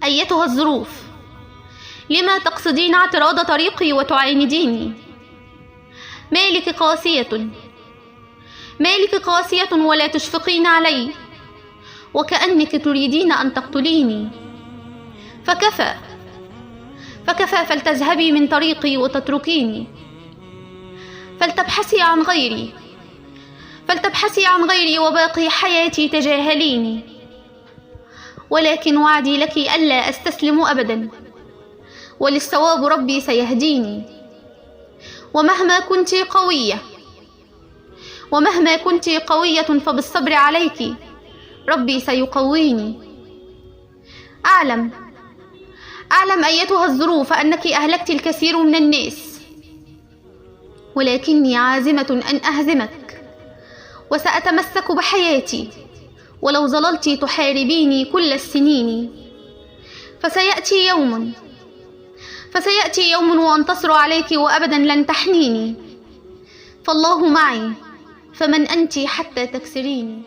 أيتها الظروف، لما تقصدين اعتراض طريقي وتعانديني؟ مالك قاسية ولا تشفقين علي، وكأنك تريدين أن تقتليني. فكفى فلتذهبي من طريقي وتتركيني، فلتبحثي عن غيري وباقي حياتي تجاهليني. ولكن وعدي لك ألا أستسلم أبدا، وللصواب ربي سيهديني. ومهما كنت قوية فبالصبر عليك ربي سيقويني. أعلم أيتها الظروف أنك أهلكت الكثير من الناس، ولكني عازمة أن أهزمك، وسأتمسك بحياتي ولو ظللت تحاربيني كل السنين. فسيأتي يوم وأنتصر عليك وأبدا لن تحنيني. فالله معي، فمن أنت حتى تكسريني؟